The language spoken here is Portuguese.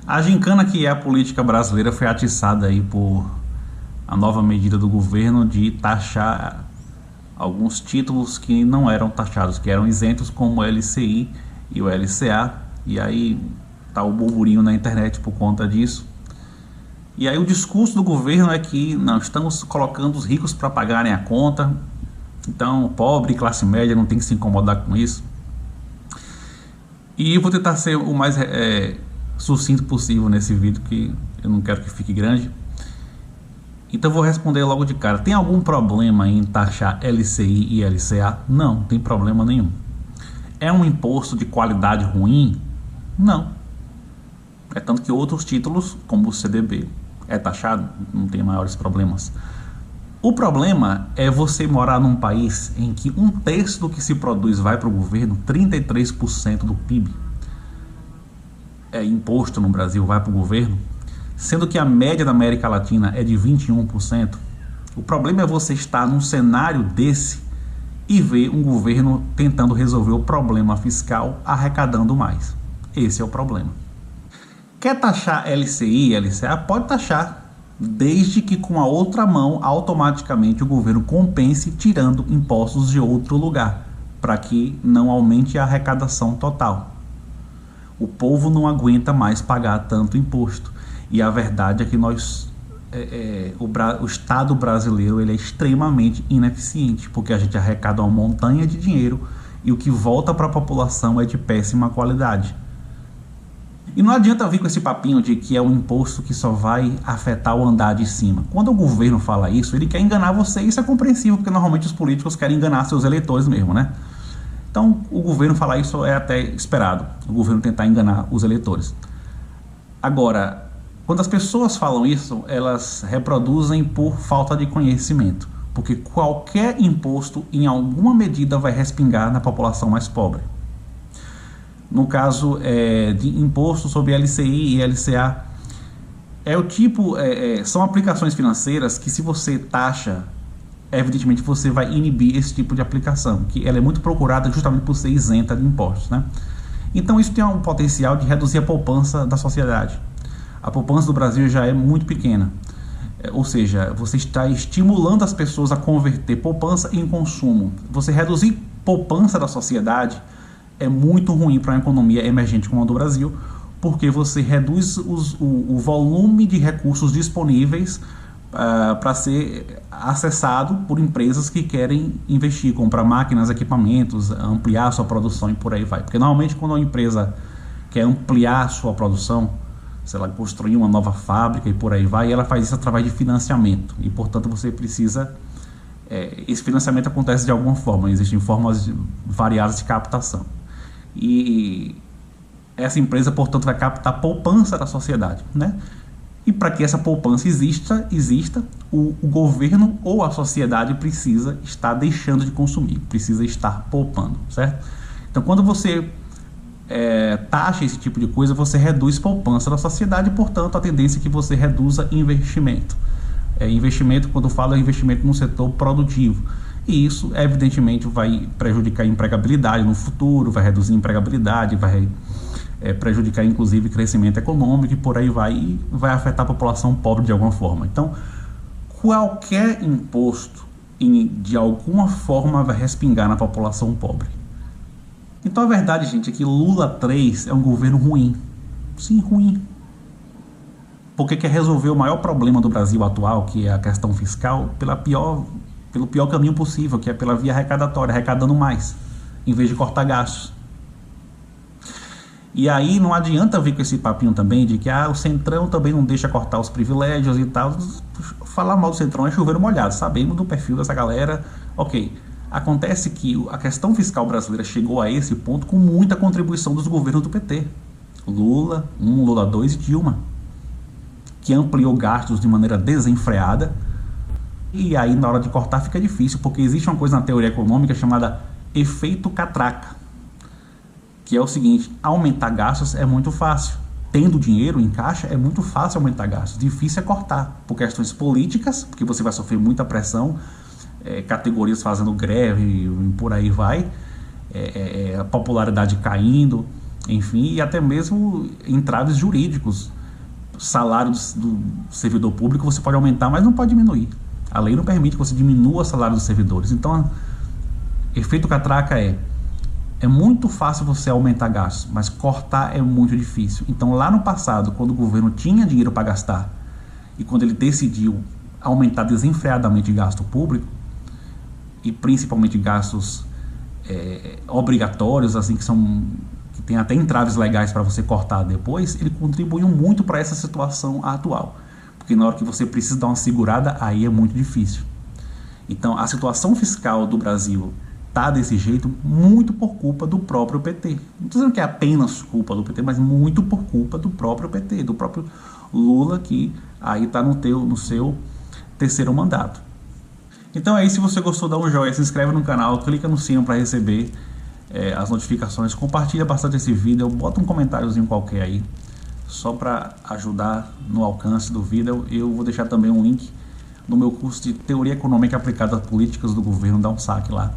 A gincana que é a política brasileira foi atiçada aí por a nova medida do governo de taxar alguns títulos que não eram taxados, que eram isentos, como o LCI e o LCA. E aí tá o burburinho na internet por conta disso. E aí o discurso do governo é que não estamos colocando os ricos para pagarem a conta, então pobre e classe média não tem que se incomodar com isso. E eu vou tentar ser o mais sucinto possível nesse vídeo, que eu não quero que fique grande. Então eu vou responder logo de cara. Tem algum problema em taxar LCI e LCA? Não, não tem problema nenhum. É um imposto de qualidade ruim? Não. É tanto que outros títulos, como o CDB, é taxado, não tem maiores problemas. O problema é você morar num país em que um terço do que se produz vai para o governo, 33% do PIB é imposto no Brasil, vai para o governo, sendo que a média da América Latina é de 21%. O problema é você estar num cenário desse e ver um governo tentando resolver o problema fiscal arrecadando mais. Esse é o problema. Quer taxar LCI e LCA? Pode taxar, desde que com a outra mão automaticamente o governo compense tirando impostos de outro lugar, para que não aumente a arrecadação total. O povo não aguenta mais pagar tanto imposto. E a verdade é que o Estado brasileiro ele é extremamente ineficiente, porque a gente arrecada uma montanha de dinheiro e o que volta para a população é de péssima qualidade. E não adianta vir com esse papinho de que é um imposto que só vai afetar o andar de cima. Quando o governo fala isso, ele quer enganar você, e isso é compreensível, porque normalmente os políticos querem enganar seus eleitores mesmo, né? Então, o governo falar isso é até esperado, o governo tentar enganar os eleitores. Agora, quando as pessoas falam isso, elas reproduzem por falta de conhecimento, porque qualquer imposto, em alguma medida, vai respingar na população mais pobre. No caso de imposto sobre LCI e LCA, são aplicações financeiras que, se você taxa, evidentemente você vai inibir esse tipo de aplicação, que ela é muito procurada justamente por ser isenta de impostos, né? Então isso tem um potencial de reduzir a poupança da sociedade. A poupança do Brasil já é muito pequena, ou seja, você está estimulando as pessoas a converter poupança em consumo. Você reduzir poupança da sociedade é muito ruim para uma economia emergente como a do Brasil, porque você reduz o volume de recursos disponíveis para ser acessado por empresas que querem investir, comprar máquinas, equipamentos, ampliar sua produção e por aí vai. Porque normalmente quando uma empresa quer ampliar sua produção, sei lá, construir uma nova fábrica e por aí vai, ela faz isso através de financiamento. E portanto você precisa... esse financiamento acontece de alguma forma, existem formas variadas de captação. E essa empresa, portanto, vai captar poupança da sociedade, né? E para que essa poupança exista, o governo ou a sociedade precisa estar deixando de consumir, precisa estar poupando, certo? Então, quando você taxa esse tipo de coisa, você reduz poupança da sociedade e, portanto, a tendência é que você reduza investimento. Investimento, quando eu falo, é investimento no setor produtivo. E isso, evidentemente, vai prejudicar a empregabilidade no futuro, vai reduzir a empregabilidade, vai prejudicar, inclusive, crescimento econômico e por aí vai, e vai afetar a população pobre de alguma forma. Então, qualquer imposto, de alguma forma, vai respingar na população pobre. Então, a verdade, gente, é que Lula 3 é um governo ruim. Sim, ruim. Porque quer resolver o maior problema do Brasil atual, que é a questão fiscal, pelo pior caminho possível, que é pela via arrecadatória, arrecadando mais, em vez de cortar gastos. E aí não adianta vir com esse papinho também de que o Centrão também não deixa cortar os privilégios e tal. Falar mal do Centrão é chover molhado, sabemos do perfil dessa galera. Ok, acontece que a questão fiscal brasileira chegou a esse ponto com muita contribuição dos governos do PT. Lula 1, Lula 2 e Dilma, que ampliou gastos de maneira desenfreada. E aí na hora de cortar fica difícil, porque existe uma coisa na teoria econômica chamada efeito catraca, que é o seguinte: aumentar gastos é muito fácil. Tendo dinheiro em caixa é muito fácil aumentar gastos, difícil é cortar, por questões políticas, porque você vai sofrer muita pressão, categorias fazendo greve e por aí vai, a popularidade caindo, enfim, e até mesmo entraves jurídicos. Salário do servidor público você pode aumentar, mas não pode diminuir. A lei não permite que você diminua o salário dos servidores. Então, efeito catraca é muito fácil você aumentar gastos, mas cortar é muito difícil. Então, lá no passado, quando o governo tinha dinheiro para gastar e quando ele decidiu aumentar desenfreadamente gasto público, e principalmente gastos obrigatórios, assim, que tem até entraves legais para você cortar depois, ele contribuiu muito para essa situação atual. Porque na hora que você precisa dar uma segurada, aí é muito difícil. Então, a situação fiscal do Brasil está desse jeito muito por culpa do próprio PT. Não estou dizendo que é apenas culpa do PT, mas muito por culpa do próprio PT, do próprio Lula, que aí está no seu terceiro mandato. Então é isso, se você gostou, dá um joinha, se inscreve no canal, clica no sino para receber as notificações, compartilha bastante esse vídeo, bota um comentáriozinho qualquer aí, só para ajudar no alcance do vídeo. Eu vou deixar também um link no meu curso de Teoria Econômica Aplicada a Políticas do Governo, dá um saque lá.